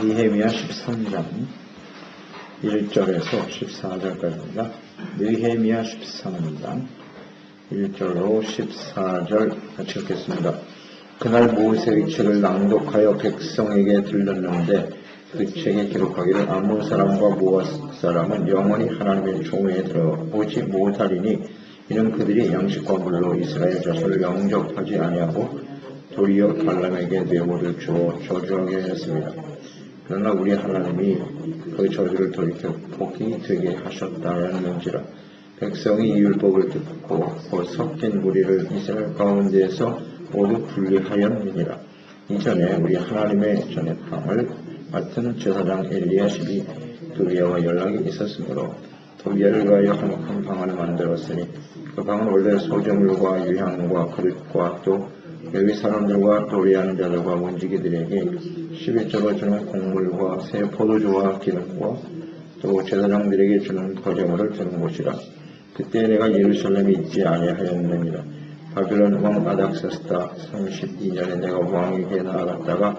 느헤미야 13장 1절에서 14절까지입니다. 느헤미야 13장 1절로 14절 같이 읽겠습니다. 그날 모세의 책을 낭독하여 백성에게 들렸는데 그 책에 기록하기를 아몬 사람과 모압 사람은 영원히 하나님의 총회에 들어오지 못하리니 이는 그들이 양식과 물로 이스라엘 자손을 영접하지 아니하고 도리어 발람에게 뇌물을 주어 저주하게 했습니다. 그러나 우리 하나님이 그 저주를 돌이켜 복이 되게 하셨다 하였는지라. 백성이 이 율법을 듣고 곧 섞인 무리를 이스라엘 가운데에서 모두 분리하였느니라. 이전에 우리 하나님의 전액함을 맡은 제사장 엘리야십이 도비야와 연락이 있었으므로 도비야를 위하여 한옥한 방을 만들었으니 그 방은 원래 소재물과 유향과 그릇과 또 레위 사람들과 도리하는 자들과 문지기들에게 11조로 주는 곡물과 새 포도주와 기름과 또 제사장들에게 주는 거제물을 주는 곳이라. 그때 내가 예루살렘에 있지 아니하였느니라. 바빌론 왕 아닥사스다 32년에 내가 왕에게 나아갔다가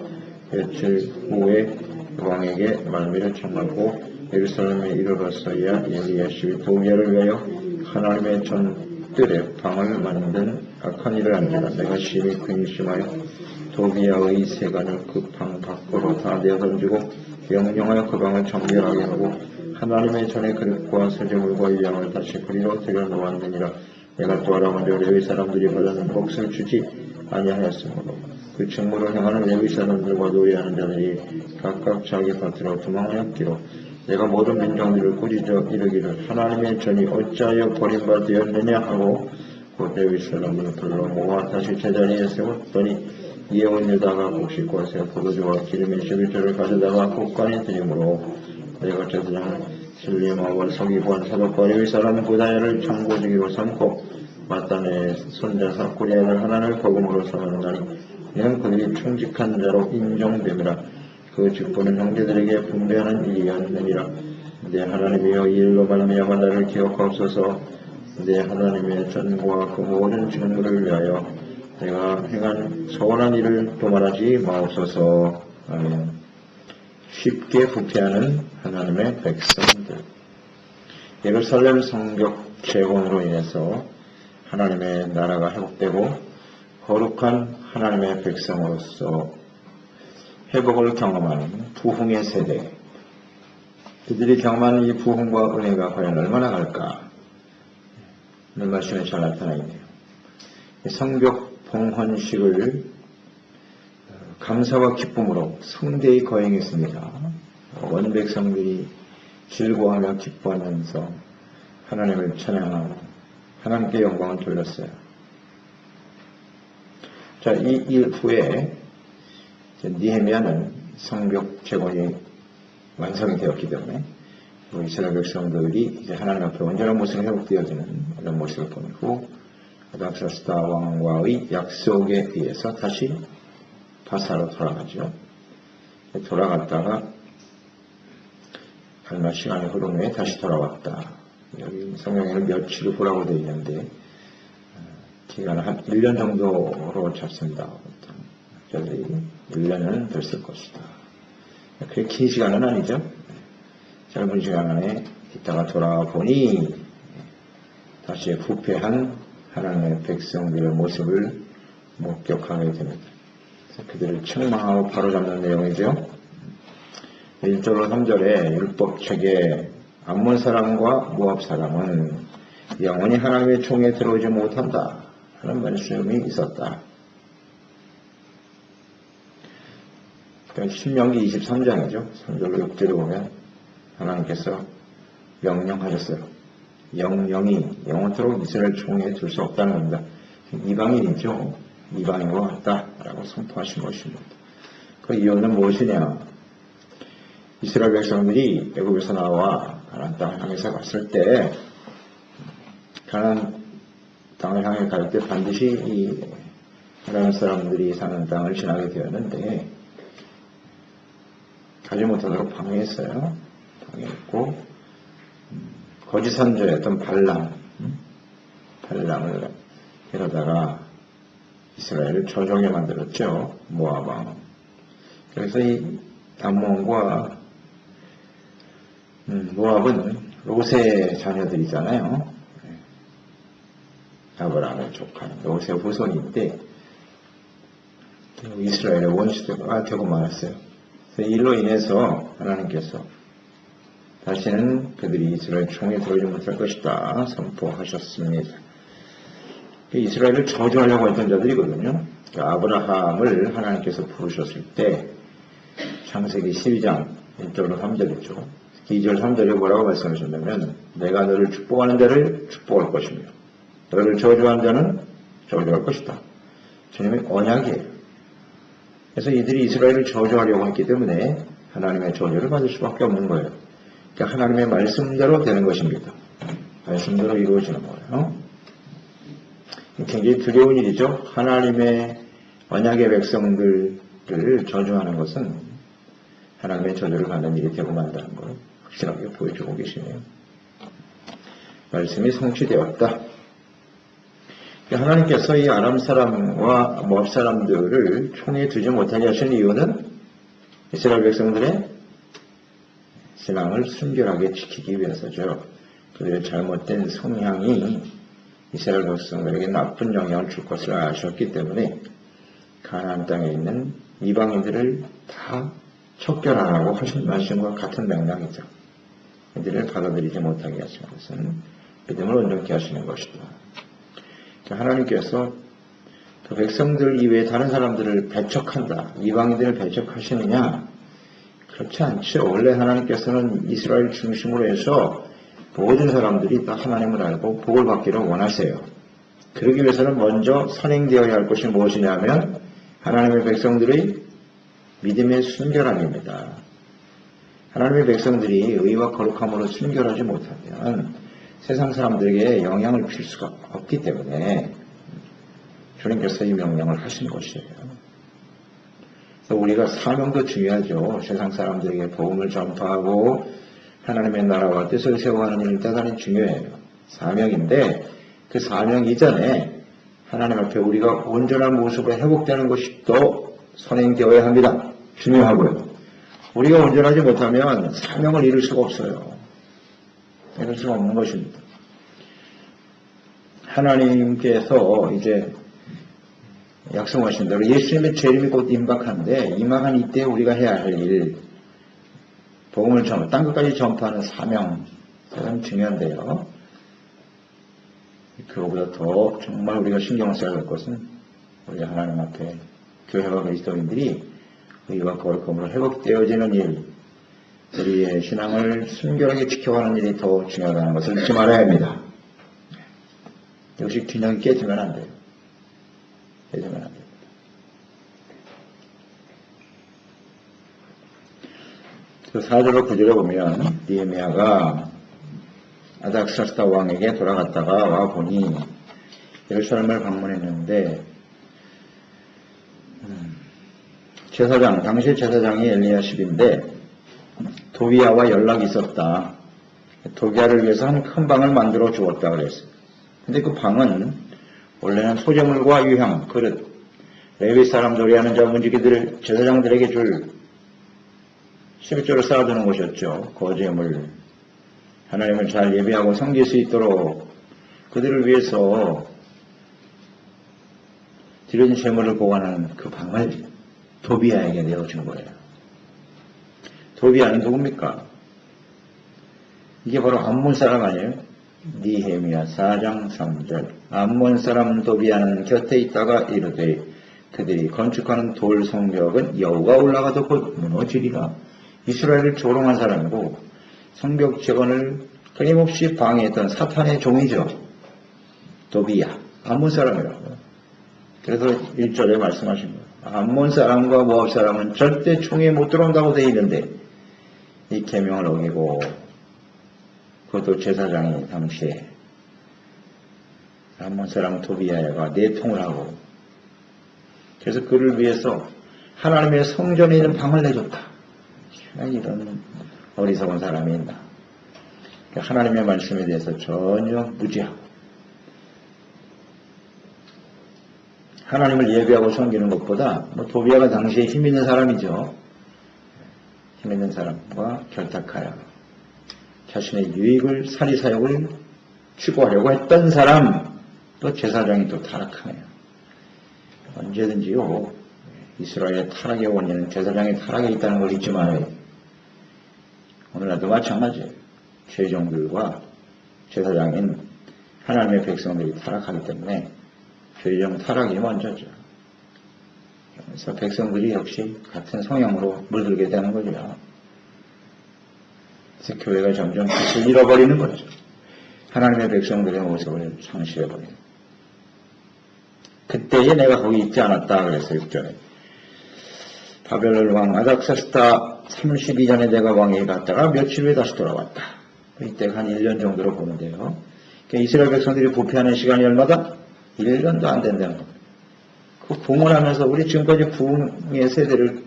며칠 후에 왕에게 말미를 청하고 예루살렘에 이르렀어야 엘리야십이 도비야를 위하여 하나님의 전뜰에 방을 만든 악한 일을 한지라. 내가 심히 근심하여 도비야의 세간을 그 방 밖으로 다 내어던지고 명령하여 그 방을 정결하게 하고 하나님의 전의 그릇과 소재물과 유향을 다시 그리로 들여놓았느니라. 내가 또 알아본즉 레위 사람들이 받는 몫을 주지 아니하였으므로 그 직무를 행하는 레위 사람들과 노예하는 자들이 각각 자기 밭으로 도망하였기로 내가 모든 민족들을 꾸짖어 이르기를 하나님의 전이 어찌하여 버림받았느냐 하고 곧 레위 사람들을 불러 모아 다시 제자리에 세웠더니 이에 온 유다가 곡식과 새 포도주와 기름의 11조를 가져다가 곳간에 드림으로 내가 제사장 실리마와 서기관 사독과 레위 사람 부다야를 창고주기로 삼고 마따네의 손자 사꾸리의 아들 하나를 거금으로 삼았나니 이는 그들이 충직한 자로 인정됨이라. 그 직분은 형제들에게 분배하는 일이었느니라. 내 하나님이여 이 일로 말미암아 나를 기억하옵소서. 내 하나님의 전과 그 모든 직무를 위하여 내가 행한 선한 일을 도말하지 마옵소서. 아멘. 쉽게 부패하는 하나님의 백성들. 예루살렘 성벽 재건으로 인해서 하나님의 나라가 회복되고 거룩한 하나님의 백성으로서 회복을 경험하는 부흥의 세대. 그들이 경험하는 이 부흥과 은혜가 과연 얼마나 갈까? 오늘 말씀에 잘 나타나 있네요. 성벽 봉헌식을 감사와 기쁨으로 성대히 거행했습니다. 원 백성들이 즐거워하며 기뻐하면서 하나님을 찬양하고 하나님께 영광을 돌렸어요. 자, 이 일 후에 느헤미야는 성벽 재건이 완성이 되었기 때문에 이스라엘 백성들이 이제 하나님 앞에 온전한 모습이 회복되어지는 이런 모습을 본 후 아닥사스다 왕과의 약속에 의해서 다시 바사로 돌아가죠. 돌아갔다가 얼마 시간이 흐른 후에 다시 돌아왔다. 여기 성경에는 며칠 후라고 되어 있는데 기간을 한 1년 정도로 잡습니다. 저들이 1년은 됐을 것이다. 그렇게 긴 시간은 아니죠. 짧은 시간 안에 있다가 돌아와 보니 다시 부패한 하나님의 백성들의 모습을 목격하게 됩니다. 그들을 책망하고 바로잡는 내용이죠. 1절로 3절에 율법책에 암몬 사람과 모압 사람은 영원히 하나님의 총에 들어오지 못한다 하는 말씀이 있었다. 신명기 23장이죠. 3절로 6절에 보면 하나님께서 명령하셨어요. 영영이 영원토록 이스라엘 총에 둘 수 없다는 겁니다. 이방인이죠. 이방인과 같다라고 선포하신 것입니다. 그 이유는 무엇이냐? 이스라엘 백성들이 애굽에서 나와 가나안 땅을 향해서 갔을 때 가나안 땅을 향해 갈 때 반드시 이 가나안 사람들이 사는 땅을 지나게 되었는데 가지 못하도록 방해했어요. 방해했고 거짓 선조였던 발람을 데려다가 이스라엘을 저종에 만들었죠. 모압 왕. 그래서 이 암몬과 모압은 롯의 자녀들이잖아요. 아브라함의 조카, 롯의 후손인데 이스라엘의 원수가 되고 말았어요. 그래서 이로 인해서 하나님께서 다시는 그들이 이스라엘 총에 들어오지 못할 것이다 선포하셨습니다. 이스라엘을 저주하려고 했던 자들이거든요. 아브라함을 하나님께서 부르셨을 때 창세기 12장 1절로 3절이죠. 2절 3절에 뭐라고 말씀하셨냐면 내가 너를 축복하는 자를 축복할 것이며 너를 저주하는 자는 저주할 것이다. 주님의 언약이에요. 그래서 이들이 이스라엘을 저주하려고 했기 때문에 하나님의 저주를 받을 수밖에 없는 거예요. 그러니까 하나님의 말씀대로 되는 것입니다. 말씀대로 이루어지는 거예요. 굉장히 두려운 일이죠. 하나님의 언약의 백성들을 저주하는 것은 하나님의 저주를 받는 일이 되고 만다는 걸 확실하게 보여주고 계시네요. 말씀이 성취되었다. 하나님께서 이 아람 사람과 모압 사람들을 총에 두지 못하게 하신 이유는 이스라엘 백성들의 신앙을 순결하게 지키기 위해서죠. 그들의 잘못된 성향이 이스라엘 백성들에게 나쁜 영향을 줄 것을 아셨기 때문에 가나안 땅에 있는 이방인들을 다 척결하라고 하신 말씀과 같은 맥락이죠. 이들을 받아들이지 못하게 하시는 것은 믿음을 온전케 하시는 것이다. 하나님께서 그 백성들 이외에 다른 사람들을 배척한다. 이방인들을 배척하시느냐? 그렇지 않죠. 원래 하나님께서는 이스라엘 중심으로 해서 모든 사람들이 다 하나님을 알고 복을 받기를 원하세요. 그러기 위해서는 먼저 선행되어야 할 것이 무엇이냐면 하나님의 백성들의 믿음의 순결함입니다. 하나님의 백성들이 의와 거룩함으로 순결하지 못하면 세상 사람들에게 영향을 줄 수가 없기 때문에 주님께서 이 명령을 하신 것이에요. 그래서 우리가 사명도 중요하죠. 세상 사람들에게 복음을 전파하고 하나님의 나라와 뜻을 세워가는 일은 대단히 중요해요. 사명인데 그 사명 이전에 하나님 앞에 우리가 온전한 모습으로 회복되는 것이 또 선행되어야 합니다. 중요하고요. 우리가 온전하지 못하면 사명을 이룰 수가 없어요. 이룰 수가 없는 것입니다. 하나님께서 이제 약속하신 대로 예수님의 재림이 곧 임박한데 임박한 이때 우리가 해야 할 일, 복음을 땅 끝까지 전파하는 사명, 대단히 중요한데요. 그거보다 더 정말 우리가 신경을 써야 할 것은 우리 하나님 앞에 교회와 그리스도인들이 의와 거룩함으로 회복되어지는 일, 우리의 신앙을 순결하게 지켜가는 일이 더 중요하다는 것을 잊지 말아야 합니다. 역시 균형이 깨지면 안 돼요. 깨지면 안 돼요. 그 4절과 9절에 보면 느헤미야가 아닥사스다 왕에게 돌아갔다가 와 보니 예루살렘을 방문했는데 제사장, 당시 제사장이 엘리야십인데 도비야와 연락이 있었다. 도비야를 위해서 한 큰 방을 만들어 주었다 그랬어요. 근데 그 방은 원래는 소재물과 유향, 그릇, 레위 사람 조리하는 자 문지기들을 제사장들에게 줄 11조를 쌓아두는 것이었죠. 거제물, 하나님을 잘 예배하고 섬길 수 있도록 그들을 위해서 드려진 재물을 보관하는 그 방을 도비야에게 내어준 거예요. 도비야는 누굽니까? 이게 바로 암몬 사람 아니에요? 느헤미야 4장 3절. 암몬 사람 도비야는 곁에 있다가 이르되 그들이 건축하는 돌 성벽은 여호가 올라가도 곧 무너지리라. 이스라엘을 조롱한 사람이고 성벽 재건을 끊임없이 방해했던 사탄의 종이죠. 도비야, 암몬 사람이라고요. 그래서 1절에 말씀하신 거예요. 암몬 사람과 모압 사람은 절대 총에 못 들어온다고 되어 있는데 이 계명을 어기고 그것도 제사장이 당시에 암몬 사람 도비야가 내통을 하고 그래서 그를 위해서 하나님의 성전에 있는 방을 내줬다. 이런 어리석은 사람이 있나. 하나님의 말씀에 대해서 전혀 무지하고 하나님을 예배하고 섬기는 것보다 도비야가 당시에 힘 있는 사람이죠. 힘 있는 사람과 결탁하여 자신의 유익을 사리사욕을 추구하려고 했던 사람, 또 제사장이 또 타락하네요. 언제든지요, 이스라엘의 타락의 원인은 제사장의 타락에 있다는 걸 잊지 말아요. 오늘날도 마찬가지예요. 죄종들과 제사장인 하나님의 백성들이 타락하기 때문에 죄종 타락이 먼저죠. 그래서 백성들이 역시 같은 성향으로 물들게 되는 거죠. 그래서 교회가 점점 빛을 잃어버리는 거죠. 하나님의 백성들의 모습을 상실해버리는. 그때에 내가 거기 있지 않았다 그랬어요. 6절에. 바벨론 왕 아닥사스다 32년에 내가 왕위에 갔다가 며칠 후에 다시 돌아왔다. 이때가 한 1년 정도로 보는데요. 그러니까 이스라엘 백성들이 부패하는 시간이 얼마다? 1년도 안 된다는 겁니다. 그 부흥을 하면서 우리 지금까지 부흥의 세대를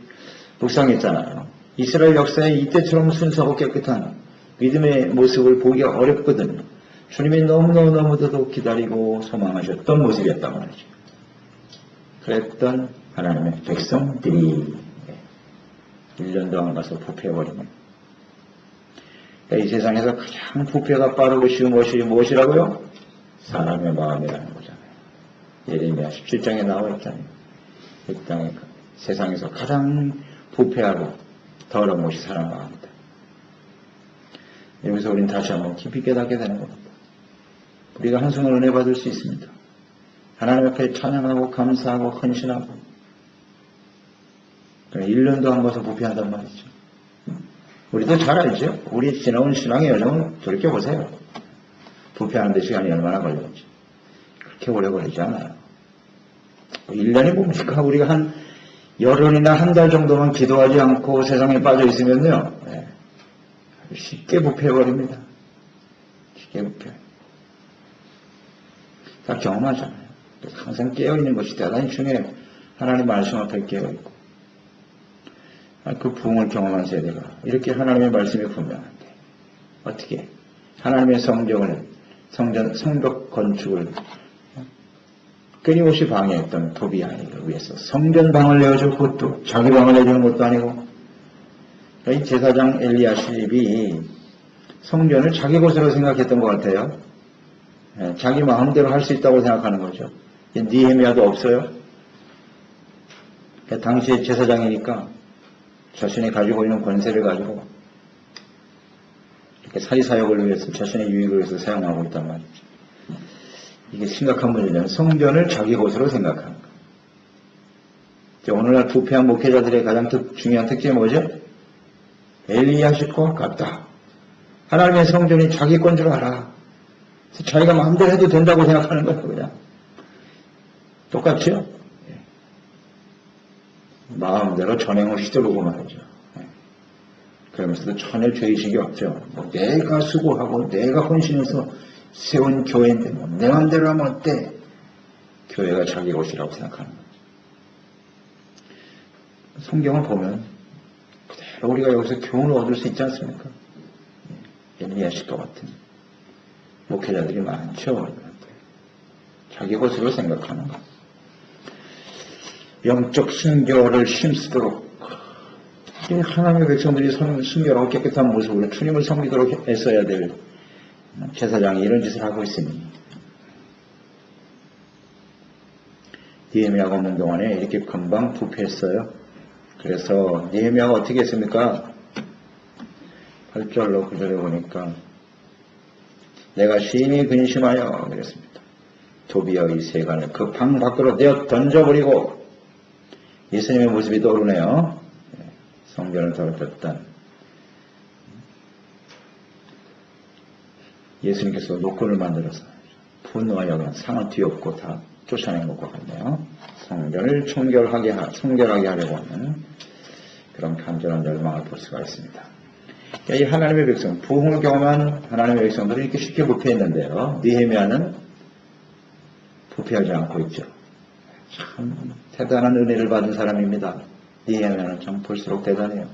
묵상했잖아요. 이스라엘 역사에 이때처럼 순수하고 깨끗한 믿음의 모습을 보기가 어렵거든요. 주님이 너무너무너무도 기다리고 소망하셨던 모습이었단 말이죠. 그랬던 하나님의 백성들이 1년 동안 가서 부패해버리면 이 세상에서 가장 부패가 빠르고 쉬운 것이 무엇이라고요? 사람의 마음이라는 거잖아요. 예레미야 17장에 나와 있잖아요. 이 땅에 세상에서 가장 부패하고 더러운 것이 사람 마음이다. 여기서 우리는 다시 한번 깊이 깨닫게 되는 겁니다. 우리가 한순간 은혜 받을 수 있습니다. 하나님 앞에 찬양하고 감사하고 헌신하고 1년도 안 가서 부패한단 말이죠. 우리도 잘 알죠. 우리 지나온 신앙의 여정을 돌이켜보세요. 부패하는 데 시간이 얼마나 걸렸지. 그렇게 오래 걸리지 않아요. 1년이 뭡니까? 우리가 한 열흘이나 한 달 정도만 기도하지 않고 세상에 빠져 있으면요. 쉽게 부패해버립니다. 쉽게 부패. 다 경험하잖아요. 항상 깨어있는 것이 대단히 중요해요. 하나님 말씀 앞에 깨어있고. 그 부흥을 경험한 세대가 이렇게 하나님의 말씀이 분명한데 어떻게 하나님의 성전을 성벽 건축을 끊임없이 방해했던 도비아를 위해서 성전방을 내어주고 그것도 자기 방을 내주는 것도 아니고 이 제사장 엘리야십이 성전을 자기 것으로 생각했던 것 같아요. 자기 마음대로 할 수 있다고 생각하는 거죠. 니헤미야도 없어요. 당시에 제사장이니까 자신이 가지고 있는 권세를 가지고 이렇게 사리사욕을 위해서 자신의 유익을 위해서 사용하고 있단 말이죠. 이게 심각한 문제냐면 성전을 자기 것으로 생각하는 거예요. 오늘날 부패한 목회자들의 가장 중요한 특징이 뭐죠? 엘리야십과 같다. 하나님의 성전이 자기 건 줄 알아. 자기가 마음대로 해도 된다고 생각하는 거예요. 그냥 똑같죠? 마음대로 전행을 휘두르고 말이죠. 그러면서도 전혀 죄의식이 없죠. 내가 수고하고 내가 헌신해서 세운 교회인데 내 마음대로 하면 어때? 교회가 자기 것이라고 생각하는 거죠. 성경을 보면 그대로 우리가 여기서 교훈을 얻을 수 있지 않습니까? 엘리야십과 같은 목회자들이 많죠. 자기 것으로 생각하는 것. 영적 순결을 힘쓰도록 하나님의 백성들이 순결하고 깨끗한 모습으로 주님을 섬기도록 애써야 될 제사장이 이런 짓을 하고 있으니 니헤미야가 없는 동안에 이렇게 금방 부패했어요. 그래서 니헤미야가 어떻게 했습니까? 8절로 9절에 보니까 내가 심히 근심하여 그랬습니다. 도비아의 세간을 그 방 밖으로 내어 던져버리고 예수님의 모습이 떠오르네요. 성전을 더럽혔던 예수님께서 노끈을 만들어서 분노와 여간 상을 뒤엎고 다 쫓아낸 것과 같네요. 성전을 청결하게 하려고 하는 그런 간절한 열망을 볼 수가 있습니다. 이 하나님의 백성, 부흥을 경험한 하나님의 백성들은 이렇게 쉽게 부패했는데요. 니헤미야는 부패하지 않고 있죠. 참 대단한 은혜를 받은 사람입니다. 니헤미야는 참 볼수록 대단해요.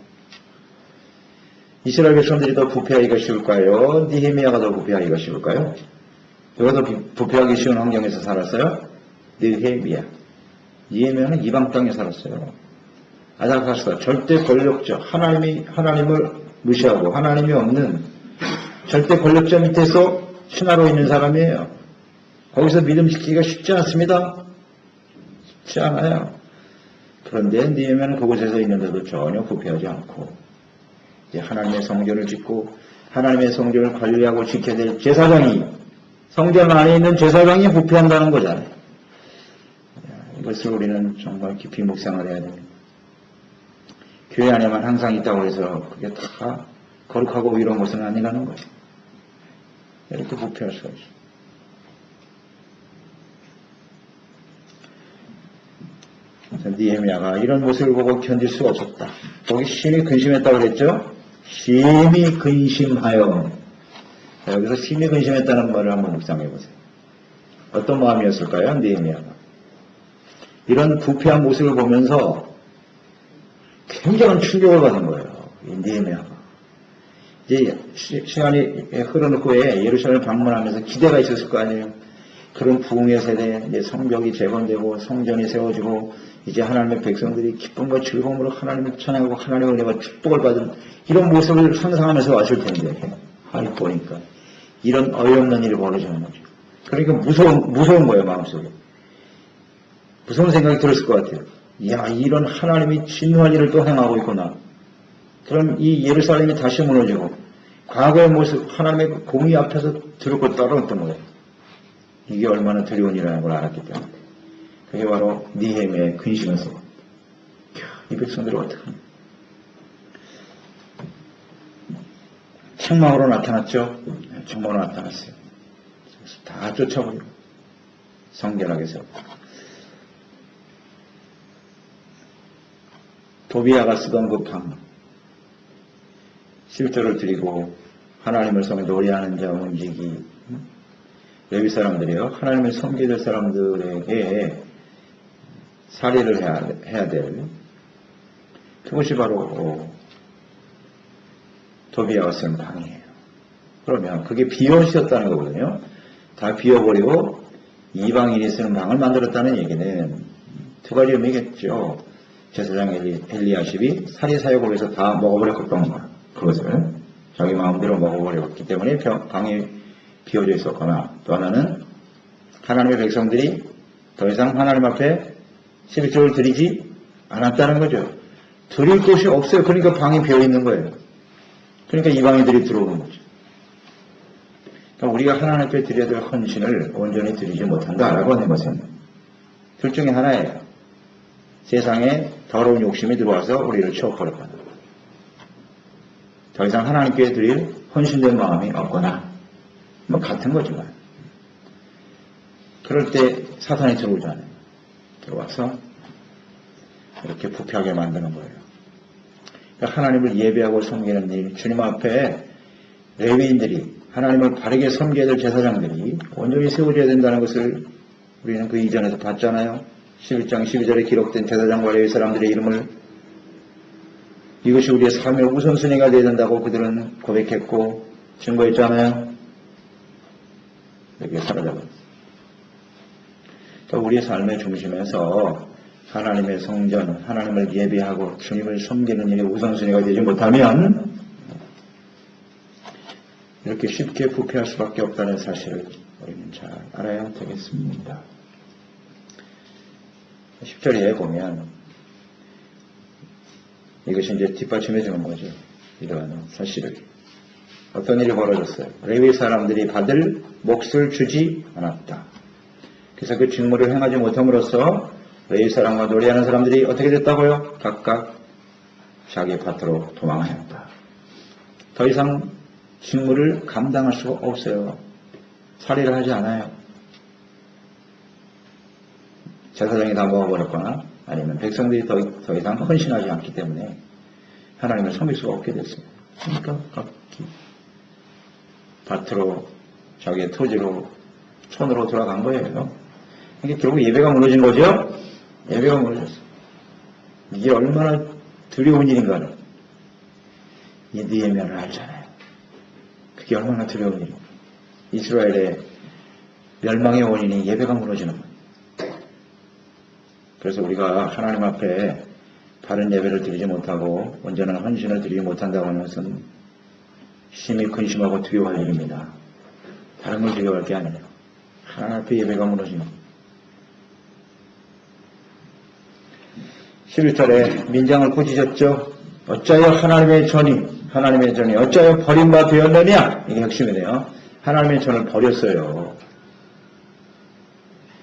이스라엘 백성들이 더 부패하기가 쉬울까요? 니헤미야가 더 부패하기가 쉬울까요? 누가 더 부패하기 쉬운 환경에서 살았어요? 니헤미야. 니헤미야는 이방 땅에 살았어요. 아닥사스다. 절대 권력자. 하나님을 무시하고 하나님이 없는 절대 권력자 밑에서 신하로 있는 사람이에요. 거기서 믿음 지키기가 쉽지 않습니다. 쉽지 않아요. 그런데 느헤미야는 그곳에서 있는데도 전혀 부패하지 않고 이제 하나님의 성전을 짓고 하나님의 성전을 관리하고 지켜야 될 제사장이 성전 안에 있는 제사장이 부패한다는 거잖아요. 이것을 우리는 정말 깊이 묵상을 해야 됩니다. 교회 안에만 항상 있다고 해서 그게 다 거룩하고 이런 것은 아니라는 거예요. 이렇게 부패할 수가 있어요. 느헤미야가 이런 모습을 보고 견딜 수가 없었다. 거기 심히 근심했다고 그랬죠? 심히 근심하여. 여기서 심히 근심했다는 말을 한번 묵상해 보세요. 어떤 마음이었을까요? 느헤미야가. 이런 부패한 모습을 보면서 굉장한 충격을 받은 거예요. 이 느헤미야가. 이제 시간이 흐른 후에 예루살렘을 방문하면서 기대가 있었을 거 아니에요. 그런 부흥의 세대에 이제 성벽이 재건되고 성전이 세워지고 이제 하나님의 백성들이 기쁨과 즐거움으로 하나님을 찬양하고 하나님의 은혜와 축복을 받은 이런 모습을 상상하면서 왔을 텐데 보니까 이런 어이없는 일이 벌어지는 거죠. 그러니까 무서운 거예요. 마음속에. 무서운 생각이 들었을 것 같아요. 야, 이런 하나님이 진노한 일을 또 행하고 있구나. 그럼 이 예루살렘이 다시 무너지고 과거의 모습 하나님의 공의 앞에서 들고 따라왔던 거예요. 이게 얼마나 두려운 일이라는 걸 알았기 때문에. 그게 바로 느헤미야의 근심에서 이 백성들이 어떡하냐. 책망으로 나타났죠. 책망으로 나타났어요. 다 쫓아버리고 성결하게 세웠고 도비야가 쓰던 그 방 10조를 드리고 하나님을 섬겨 노래하는 자 움직이 레위 사람들이요. 하나님을 섬겨야 될 사람들에게 살해를 해야 될 그것이 바로 도비야가 쓴 방이에요. 그러면 그게 비옷이었다는 거거든요. 다 비워버리고 이방인이 쓰는 방을 만들었다는 얘기는 두 가지 의미겠죠. 제사장 엘리야십이 살이 사역을 해서 다 먹어버렸던 거야. 그것을 자기 마음대로 먹어버렸기 때문에 방이 비워져 있었거나 또 하나는 하나님의 백성들이 더 이상 하나님 앞에 11조를 드리지 않았다는 거죠. 드릴 곳이 없어요. 그러니까 방이 비어있는 거예요. 그러니까 이방인들이 들어오는 거죠. 그러니까 우리가 하나님 앞에 드려야 될 헌신을 온전히 드리지 못한다라고 하는 것은 둘 중에 하나예요. 세상에 더러운 욕심이 들어와서 우리를 치워버렸거나 더 이상 하나님께 드릴 헌신된 마음이 없거나 뭐 같은 거지만 그럴 때 사탄이 들어오잖아요. 들어와서 이렇게 부패하게 만드는 거예요. 그러니까 하나님을 예배하고 섬기는 일, 주님 앞에 레위인들이 하나님을 바르게 섬겨야 될 제사장들이 온전히 세워져야 된다는 것을 우리는 그 이전에서 봤잖아요. 11장 12절에 기록된 제사장과 레위 사람들의 이름을 이것이 우리의 삶의 우선순위가 되어야 된다고 그들은 고백했고 증거했잖아요. 여기에 사라져버렸어요. 그러니까 우리의 삶의 중심에서 하나님의 성전, 하나님을 예배하고 주님을 섬기는 일이 우선순위가 되지 못하면 이렇게 쉽게 부패할 수밖에 없다는 사실을 우리는 잘 알아야 되겠습니다. 10절에 보면 이것이 이제 뒷받침해 주는 거죠. 이러한 사실을. 어떤 일이 벌어졌어요. 레위 사람들이 받을 몫을 주지 않았다. 그래서 그 직무를 행하지 못함으로써 레위 사람과 노래하는 사람들이 어떻게 됐다고요? 각각 자기 밭으로 도망하였다. 더 이상 직무를 감당할 수가 없어요. 살해를 하지 않아요. 제사장이 다 먹어버렸거나 아니면 백성들이 더 이상 헌신하지 않기 때문에 하나님을 섬길 수가 없게 됐습니다. 그러니까 각기 밭으로 자기의 토지로 촌으로 돌아간 거예요. 그러니까 결국 예배가 무너진 거죠. 예배가 무너졌어요. 이게 얼마나 두려운 일인가를 이 느헤미야는 알잖아요. 그게 얼마나 두려운 일인가. 이스라엘의 멸망의 원인이 예배가 무너지는 거예요. 그래서 우리가 하나님 앞에 바른 예배를 드리지 못하고 온전한 헌신을 드리지 못한다고 하는 것은 심히 근심하고 두려워할 일입니다. 다른 걸 두려워할 게 아니에요. 하나님 앞에 예배가 무너지는 11절에 민장을 꾸짖었죠. 어찌하여 하나님의 전이 어찌하여 버림바 되었느냐. 이게 핵심이네요. 하나님의 전을 버렸어요.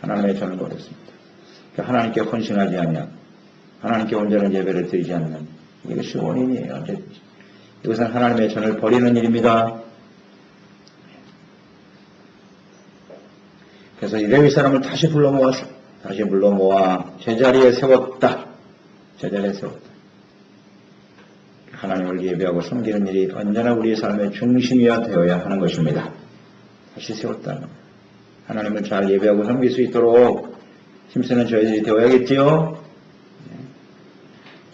하나님의 전을 버렸습니다. 그러니까 하나님께 헌신하지 않냐, 하나님께 온전한 예배를 드리지 않는 이것이 원인이에요. 이것은 하나님의 전을 버리는 일입니다. 그래서 이 레위 사람을 다시 불러 모아 제자리에 세웠다. 하나님을 예배하고 섬기는 일이 언제나 우리의 삶의 중심이어야 되어야 하는 것입니다. 다시 세웠다는 거예요. 하나님을 잘 예배하고 섬길 수 있도록 힘쓰는 저희들이 되어야겠지요.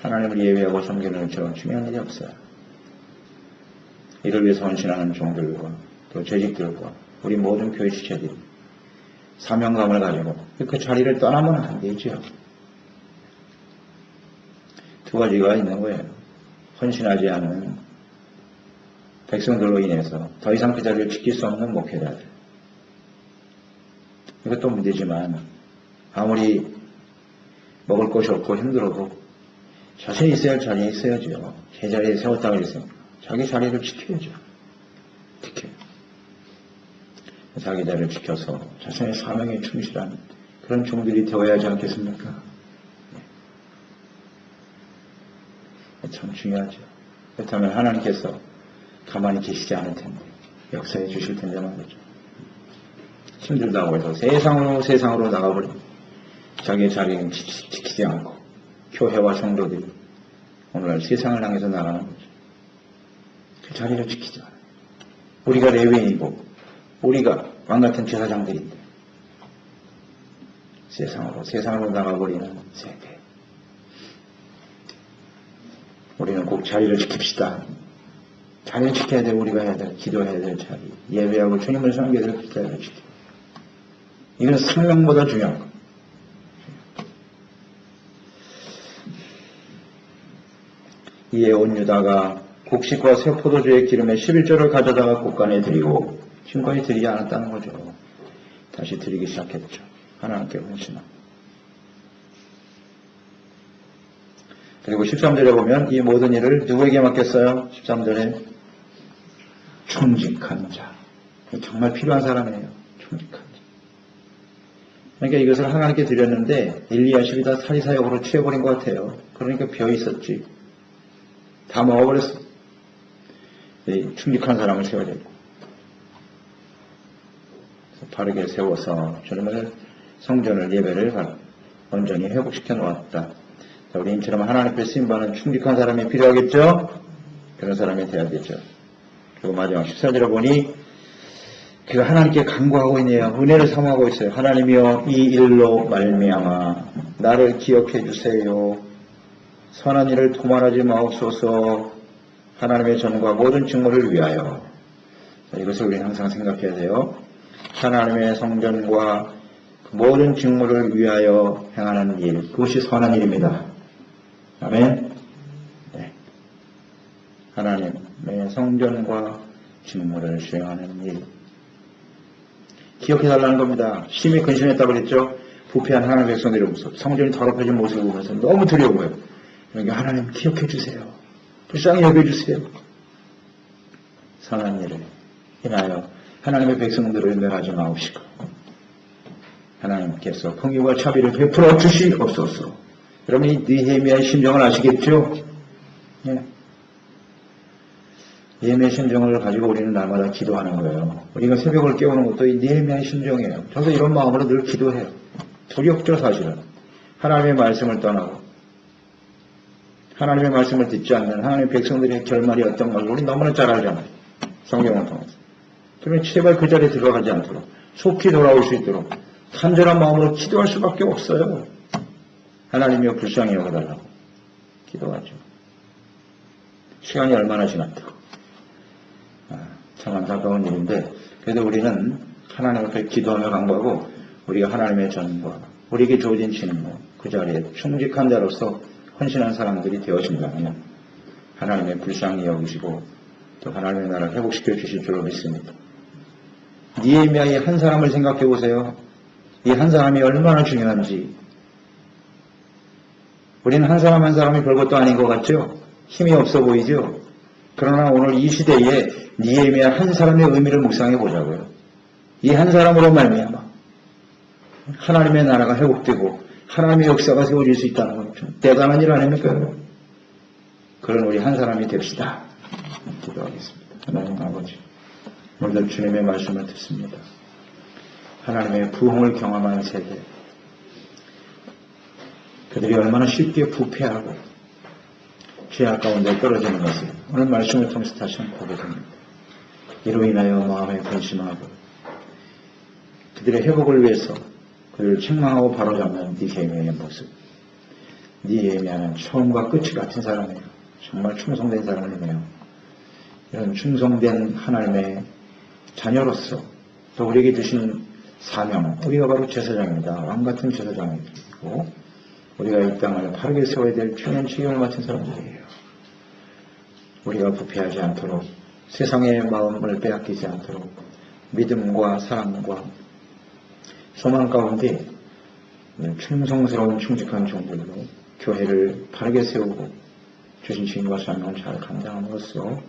하나님을 예배하고 섬기는 것처럼 중요한 일이 없어요. 이를 위해서 헌신하는 종들과 또 재직들과 우리 모든 교회 지체들이 사명감을 가지고 그 자리를 떠나면 안 되죠. 두 가지가 있는 거예요. 헌신하지 않은 백성들로 인해서 더 이상 그 자리를 지킬 수 없는 목회자들. 이것도 문제지만 아무리 먹을 것이 없고 힘들어도 자신이 있어야 할 자리에 있어야죠. 제자리에 세웠다고 했으니까 자기 자리를 지켜야죠. 자기 자리를 지켜서 자신의 사명에 충실한 그런 종들이 되어야 하지 않겠습니까? 참 중요하죠. 그렇다면 하나님께서 가만히 계시지 않을 텐데 역사해 주실 텐데 말이죠. 힘들다고 해서 세상으로 나가버린 자기의 자리는 지키지 않고 교회와 성도들이 오늘날 세상을 향해서 나가는 거죠. 그 자리를 지키지 않아요. 우리가 레위인이고 우리가 왕같은 제사장들인데 세상으로 나가버리는 세대. 우리는 꼭 자리를 지킵시다. 자리를 지켜야 돼. 우리가 해야 될, 기도해야 될 자리. 예배하고 주님을 섬겨야 될 그 자리를 지켜. 이건 생명보다 중요한 거. 이에 온 유다가 곡식과 새 포도주의 기름에 11조를 가져다가 곳간에 드리고 지금까지 드리지 않았다는 거죠. 다시 드리기 시작했죠. 하나님께 헌신하고. 그리고 13절에 보면 이 모든 일을 누구에게 맡겼어요? 13절에 충직한 자. 정말 필요한 사람이에요. 충직한 자. 그러니까 이것을 하나님께 드렸는데 엘리야십이 다 사리사욕으로 취해버린 것 같아요. 그러니까 비어 있었지. 다 먹어버렸어. 충직한 사람을 세워야 되고. 바르게 세워서 주님을 성전을 예배를 온전히 회복시켜 놓았다. 우리처럼 하나님 앞에 쓰임받는 충직한 사람이 필요하겠죠? 그런 사람이 돼야 되죠. 그리고 마지막 14절에 보니 그가 하나님께 간구하고 있네요. 은혜를 사모하고 있어요. 하나님이여 이 일로 말미암아 나를 기억해 주세요. 선한 일을 도말하지 마옵소서. 하나님의 전과 모든 직무를 위하여. 이것을 우리는 항상 생각해야 돼요. 하나님의 성전과 모든 직무를 위하여 행하는 일, 그것이 선한 일입니다. 아멘. 네. 하나님의 성전과 직무를 수행하는 일. 기억해달라는 겁니다. 심히 근심했다고 그랬죠. 부패한 하나님의 백성들이 보면서 성전이 더럽혀진 모습을 보면서 너무 두려워요. 그러니까 하나님 기억해 주세요. 불쌍히 여겨주세요. 선한 일을 인하여 하나님의 백성들을 멸하지 마옵시고 하나님께서 긍휼과 자비를 베풀어 주시옵소서. 여러분 이 느헤미야의 심정을 아시겠죠? 예. 느헤미야의 심정을 가지고 우리는 날마다 기도하는 거예요. 우리가 새벽을 깨우는 것도 이 느헤미야의 심정이에요. 저도 이런 마음으로 늘 기도해요. 두렵죠 사실은. 하나님의 말씀을 떠나고 하나님의 말씀을 듣지 않는 하나님의 백성들의 결말이 어떤 걸 우리 너무나 잘 알잖아요. 성경을 통해서. 그러면 제발 그 자리에 들어가지 않도록 속히 돌아올 수 있도록 간절한 마음으로 기도할 수밖에 없어요. 하나님이여 불쌍히 여겨달라고 기도하죠. 시간이 얼마나 지났다고. 참 안타까운 일인데 그래도 우리는 하나님 앞에 기도하며 간구하고 우리가 하나님의 전과 우리에게 주어진 직무 그 자리에 충직한 자로서 헌신한 사람들이 되어진다면 하나님의 불쌍히 여기시고 또 하나님의 나라를 회복시켜 주실 줄로 믿습니다. 니에미아의 한 사람을 생각해 보세요. 이 한 사람이 얼마나 중요한지. 우리는 한 사람 한 사람이 별것도 아닌 것 같죠? 힘이 없어 보이죠? 그러나 오늘 이 시대에 니에미아 한 사람의 의미를 묵상해 보자고요. 이 한 사람으로 말미암아 하나님의 나라가 회복되고 하나님의 역사가 세워질 수 있다는 건 좀 대단한 일 아닙니까? 그런 우리 한 사람이 됩시다. 기도하겠습니다. 하나님 아버지, 오늘도 주님의 말씀을 듣습니다. 하나님의 부흥을 경험한 세대, 그들이 얼마나 쉽게 부패하고 죄악 가운데 떨어지는 것을 오늘 말씀을 통해서 다시 한번 보게 됩니다. 이로 인하여 마음에 근심하고 그들의 회복을 위해서 그들을 책망하고 바로잡는 니에미아의 모습. 니에미아는 처음과 끝이 같은 사람이에요. 정말 충성된 사람이네요. 이런 충성된 하나님의 자녀로서 또 우리에게 주신 사명, 우리가 바로 제사장입니다. 왕같은 제사장이고 우리가 이 땅을 바르게 세워야 될 중요한 책임을 맡은 사람들이에요. 우리가 부패하지 않도록 세상의 마음을 빼앗기지 않도록 믿음과 사랑과 소망 가운데 충성스러운 충직한 종들로 교회를 바르게 세우고 주신 책임과 사명을 잘 감당함으로써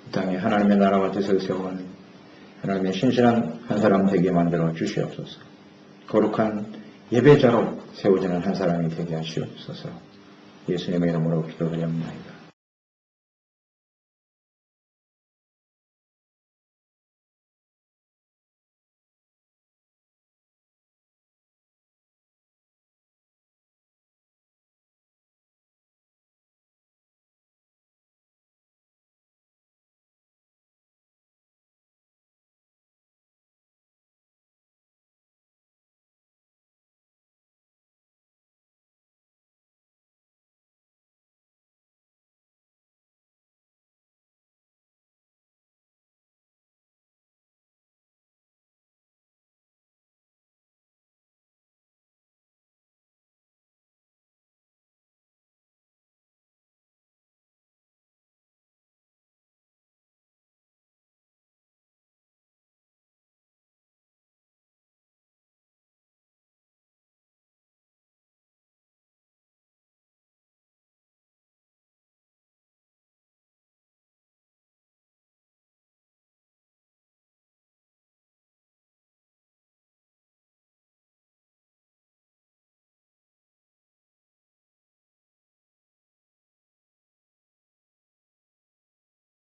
이 땅에 하나님의 나라와 뜻을 세워가는 하나님의 신실한 한 사람 되게 만들어 주시옵소서. 거룩한 예배자로 세워지는 한 사람이 되게 하시옵소서. 예수님의 이름으로 기도드립니다.